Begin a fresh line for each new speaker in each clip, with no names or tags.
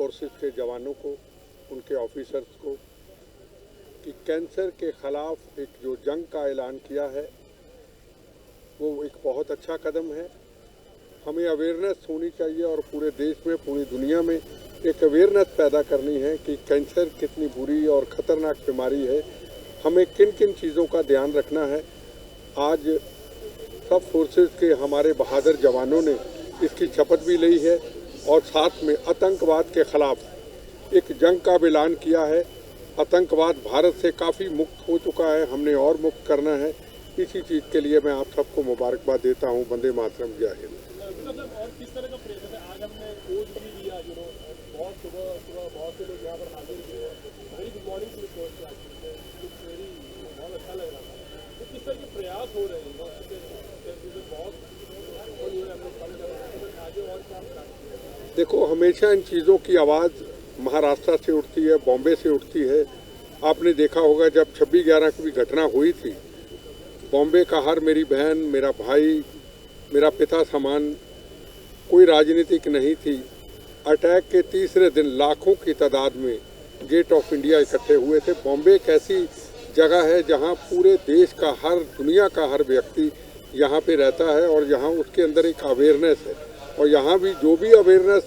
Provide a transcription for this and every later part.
Forces के जवानों को, उनके ऑफिसर्स को कि कैंसर के ख़िलाफ़ एक जो जंग का ऐलान किया है वो एक बहुत अच्छा कदम है। हमें अवेयरनेस होनी चाहिए और पूरे देश में, पूरी दुनिया में एक अवेयरनेस पैदा करनी है कि कैंसर कितनी बुरी और ख़तरनाक बीमारी है, हमें किन किन चीज़ों का ध्यान रखना है। आज सब फोर्सेस के हमारे बहादुर जवानों ने इसकी शपथ भी ली है और साथ में आतंकवाद के ख़िलाफ़ एक जंग का ऐलान किया है। आतंकवाद भारत से काफ़ी मुक्त हो चुका है, हमने और मुक्त करना है। इसी चीज़ के लिए मैं आप सबको मुबारकबाद देता हूँ। वंदे मातरम, जय हिंद।
और किस तरह का प्रयत्न है? आज हमने कोच भी लिया, बहुत सुबह बहुत से लोग यहाँ पर हाजिर हुए। Very good morning to the coach, बहुत अच्छा लग रहा था। तो किस तरह के प्रयास हो रहे हैं? बहुत आगे और क्या?
देखो, हमेशा इन चीज़ों की आवाज़ महाराष्ट्र से उठती है, बॉम्बे से उठती है। आपने देखा होगा जब 26/11 की भी घटना हुई थी, बॉम्बे का हर मेरी बहन, मेरा भाई, मेरा पिता समान, कोई राजनीतिक नहीं थी। अटैक के तीसरे दिन लाखों की तादाद में गेट ऑफ इंडिया इकट्ठे हुए थे। बॉम्बे एक ऐसी जगह है जहां पूरे देश का, हर दुनिया का हर व्यक्ति यहां पे रहता है और यहां उसके अंदर एक अवेयरनेस है। और यहां भी जो भी अवेयरनेस,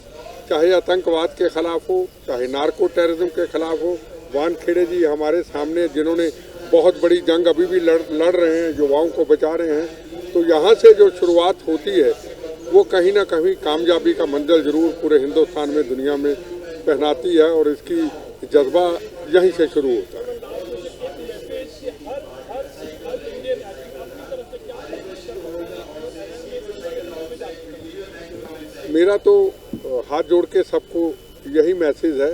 चाहे आतंकवाद के ख़िलाफ़ हो, चाहे नार्को टेररिज्म के ख़िलाफ़ हो, वानखेड़े जी हमारे सामने जिन्होंने बहुत बड़ी जंग अभी भी लड़ रहे हैं, युवाओं को बचा रहे हैं। तो यहाँ से जो शुरुआत होती है वो कहीं ना कहीं कामयाबी का मंजिल ज़रूर पूरे हिंदुस्तान में, दुनिया में पहनाती है और इसकी जज्बा यहीं से शुरू होता है। मेरा तो हाथ जोड़ के सबको यही मैसेज है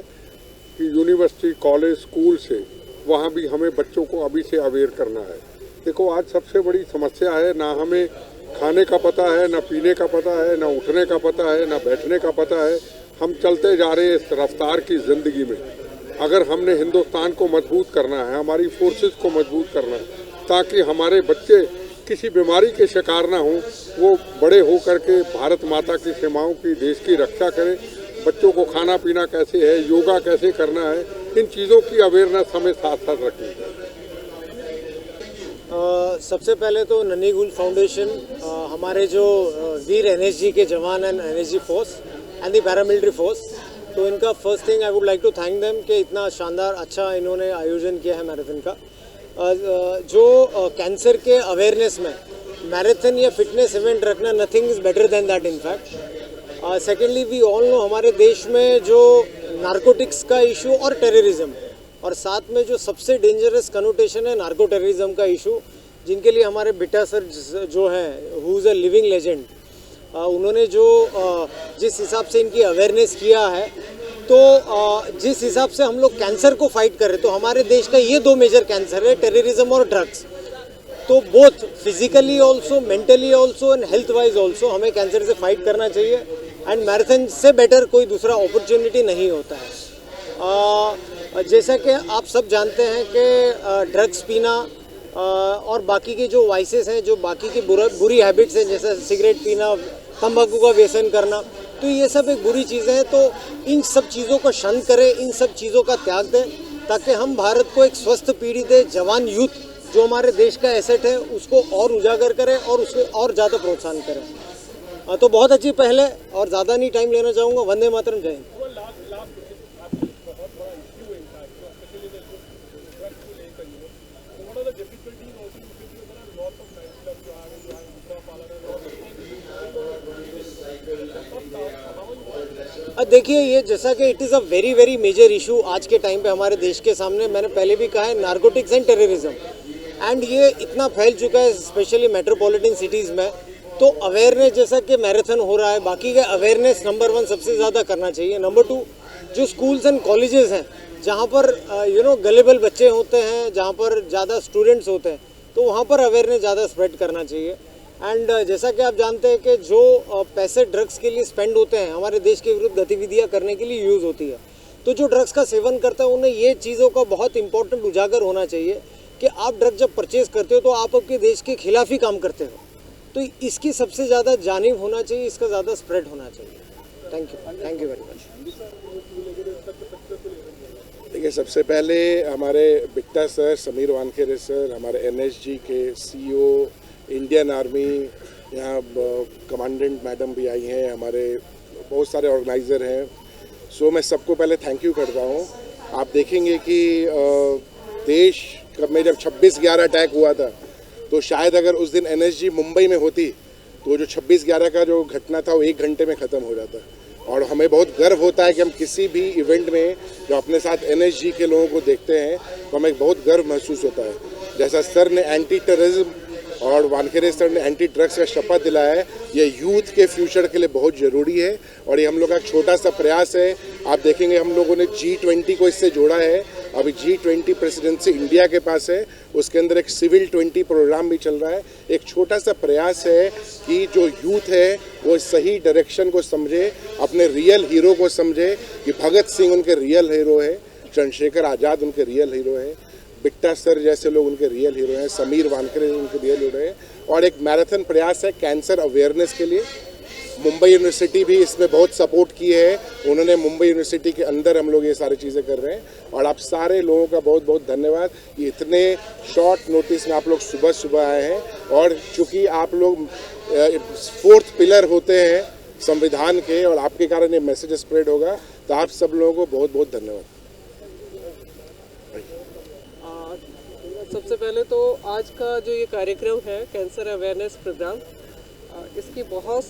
कि यूनिवर्सिटी, कॉलेज, स्कूल से वहाँ भी हमें बच्चों को अभी से अवेयर करना है। देखो, आज सबसे बड़ी समस्या है, ना हमें खाने का पता है, ना पीने का पता है, ना उठने का पता है, ना बैठने का पता है। हम चलते जा रहे हैं इस रफ्तार की ज़िंदगी में। अगर हमने हिंदुस्तान को मजबूत करना है, हमारी फोर्सेस को मजबूत करना है, ताकि हमारे बच्चे किसी बीमारी के शिकार ना हों, वो बड़े हो करके भारत माता की सीमाओं की, देश की रक्षा करें। बच्चों को खाना पीना कैसे है, योगा कैसे करना है, इन चीज़ों की अवेयरनेस हमें साथ साथ रखनी है।
सबसे पहले तो नन्ही गुल फाउंडेशन, हमारे जो वीर एनएसजी के जवान हैं, NSG force and the paramilitary force, तो इनका first thing I would like to thank them कि इतना शानदार अच्छा इन्होंने आयोजन किया है मैराथन का। जो कैंसर के अवेयरनेस में मैराथन या फिटनेस इवेंट रखना, nothing is better than that in fact. Secondly, we all know हमारे देश में जो नारकोटिक्स का इशू और टेररिज्म, और साथ में जो सबसे डेंजरस कनोटेशन है नार्को टेररिज्म का इशू, जिनके लिए हमारे बिट्टा सर जो हैं, who is a living legend, उन्होंने जो जिस हिसाब से इनकी अवेयरनेस किया है, तो जिस हिसाब से हम लोग कैंसर को फाइट कर रहे हैं, तो हमारे देश का ये दो मेजर कैंसर है, टेररिज्म और ड्रग्स। तो both physically also, mentally also and health wise also हमें कैंसर से फाइट करना चाहिए। एंड मैराथन से बेटर कोई दूसरा अपॉर्चुनिटी नहीं होता है। जैसा कि आप सब जानते हैं कि ड्रग्स पीना और बाकी के जो वाइसेस हैं, जो बाकी की बुरी हैबिट्स हैं, जैसे सिगरेट पीना, तंबाकू का व्यसन करना, तो ये सब एक बुरी चीज़ें हैं। तो इन सब चीज़ों को शंत करें, इन सब चीज़ों का त्याग दें, ताकि हम भारत को एक स्वस्थ पीढ़ी दें, जवान यूथ जो हमारे देश का एसेट है उसको और उजागर करें और उसको और ज़्यादा प्रोत्साहन करें। तो बहुत अच्छी पहल है और ज़्यादा नहीं टाइम लेना चाहूँगा। वंदे मातरम, जय हिंद। देखिए, ये जैसा कि it is a very very major issue आज के टाइम पे हमारे देश के सामने। मैंने पहले भी कहा है, नारकोटिक्स एंड टेररिज्म, एंड ये इतना फैल चुका है स्पेशली मेट्रोपॉलिटन सिटीज़ में। तो अवेयरनेस, जैसा कि मैराथन हो रहा है, बाकी का अवेयरनेस नंबर 1 सबसे ज़्यादा करना चाहिए। नंबर 2, जो स्कूल्स एंड कॉलेजेस हैं जहाँ पर गलेबल बच्चे होते हैं, जहाँ पर ज़्यादा स्टूडेंट्स होते हैं, तो वहाँ पर अवेयरनेस ज़्यादा स्प्रेड करना चाहिए। एंड जैसा कि आप जानते हैं कि जो पैसे ड्रग्स के लिए स्पेंड होते हैं, हमारे देश के विरुद्ध गतिविधियाँ करने के लिए यूज़ होती है। तो जो ड्रग्स का सेवन करता है, उन्हें ये चीज़ों का बहुत इंपॉर्टेंट उजागर होना चाहिए कि आप ड्रग जब परचेज़ करते हो तो आप आपके देश के खिलाफ ही काम करते हो। तो इसकी सबसे ज़्यादा जानिब होना चाहिए, इसका ज़्यादा स्प्रेड होना चाहिए। Thank you very much.
देखिए, सबसे पहले हमारे बिट्टा सर, समीर वानखेड़े सर, हमारे एनएसजी के सीईओ, इंडियन आर्मी, यहाँ कमांडेंट मैडम भी आई हैं, हमारे बहुत सारे ऑर्गेनाइज़र हैं। सो मैं सबको पहले थैंक यू करता हूँ। आप देखेंगे कि देश में जब 26/11 अटैक हुआ था, तो शायद अगर उस दिन एनएसजी मुंबई में होती तो जो 26/11 का जो घटना था वो 1 घंटे में ख़त्म हो जाता। और हमें बहुत गर्व होता है कि हम किसी भी इवेंट में जो अपने साथ एनएसजी के लोगों को देखते हैं तो हमें बहुत गर्व महसूस होता है। जैसा सर ने एंटी टेररिज्म और वानखेड़े सर ने एंटी ड्रग्स का शपथ दिलाया है, ये यूथ के फ्यूचर के लिए बहुत ज़रूरी है। और ये हम लोग का एक छोटा सा प्रयास है। आप देखेंगे हम लोगों ने G20 को इससे जोड़ा है। अभी G20 प्रेसिडेंसी इंडिया के पास है, उसके अंदर एक सिविल 20 प्रोग्राम भी चल रहा है। एक छोटा सा प्रयास है कि जो यूथ है वो सही डायरेक्शन को समझे, अपने रियल हीरो को समझे कि भगत सिंह उनके रियल हीरो है, चंद्रशेखर आज़ाद उनके रियल हीरो है, बिट्टा सर जैसे लोग उनके रियल हीरो हैं, समीर वानखेड़े उनके रियल हीरो हैं। और एक मैराथन प्रयास है कैंसर अवेयरनेस के लिए। मुंबई यूनिवर्सिटी भी इसमें बहुत सपोर्ट की है। उन्होंने मुंबई यूनिवर्सिटी के अंदर हम लोग ये सारी चीज़ें कर रहे हैं। और आप सारे लोगों का बहुत बहुत धन्यवाद कि इतने शॉर्ट नोटिस में आप लोग सुबह सुबह आए हैं। और चूँकि आप लोग 4th पिलर होते हैं संविधान के और आपके कारण ये मैसेज स्प्रेड होगा, तो आप सब लोगों को बहुत बहुत धन्यवाद।
सबसे पहले तो आज का जो ये कार्यक्रम है कैंसर अवेयरनेस प्रोग्राम, इसकी बहुत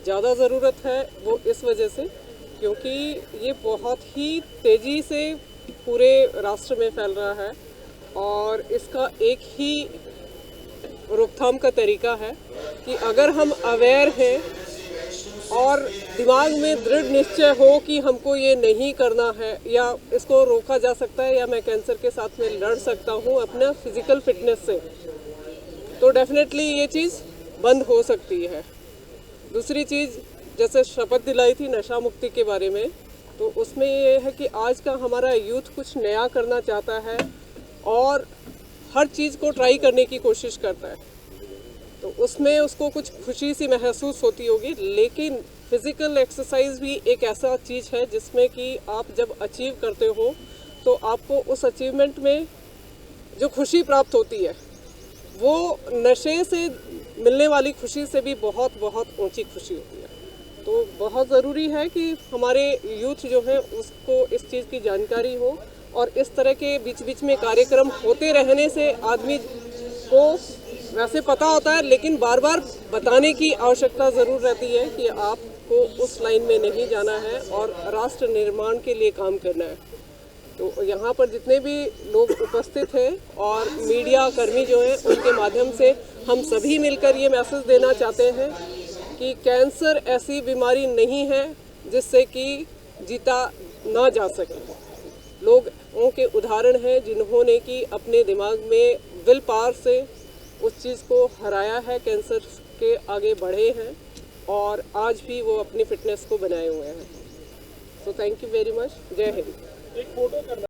ज़्यादा ज़रूरत है। वो इस वजह से क्योंकि ये बहुत ही तेज़ी से पूरे राष्ट्र में फैल रहा है और इसका एक ही रोकथाम का तरीका है कि अगर हम अवेयर हैं और दिमाग में दृढ़ निश्चय हो कि हमको ये नहीं करना है या इसको रोका जा सकता है या मैं कैंसर के साथ में लड़ सकता हूँ अपना फिजिकल फिटनेस से, तो डेफिनेटली ये चीज़ बंद हो सकती है। दूसरी चीज़, जैसे शपथ दिलाई थी नशा मुक्ति के बारे में, तो उसमें ये है कि आज का हमारा यूथ कुछ नया करना चाहता है और हर चीज़ को ट्राई करने की कोशिश करता है, तो उसमें उसको कुछ खुशी सी महसूस होती होगी। लेकिन फिज़िकल एक्सरसाइज भी एक ऐसा चीज़ है जिसमें कि आप जब अचीव करते हो तो आपको उस अचीवमेंट में जो खुशी प्राप्त होती है वो नशे से मिलने वाली खुशी से भी बहुत बहुत ऊंची खुशी होती है। तो बहुत ज़रूरी है कि हमारे यूथ जो है उसको इस चीज़ की जानकारी हो और इस तरह के बीच बीच में कार्यक्रम होते रहने से आदमी को वैसे पता होता है, लेकिन बार बार बताने की आवश्यकता ज़रूर रहती है कि आपको उस लाइन में नहीं जाना है और राष्ट्र निर्माण के लिए काम करना है। तो यहाँ पर जितने भी लोग उपस्थित हैं और मीडिया कर्मी जो हैं उनके माध्यम से हम सभी मिलकर ये मैसेज देना चाहते हैं कि कैंसर ऐसी बीमारी नहीं है जिससे कि जीता ना जा सके। लोगों के उदाहरण हैं जिन्होंने कि अपने दिमाग में विल पावर से उस चीज़ को हराया है, कैंसर के आगे बढ़े हैं और आज भी वो अपनी फिटनेस को बनाए हुए हैं। तो थैंक यू वेरी मच। जय हिंद।
एक फोटो करना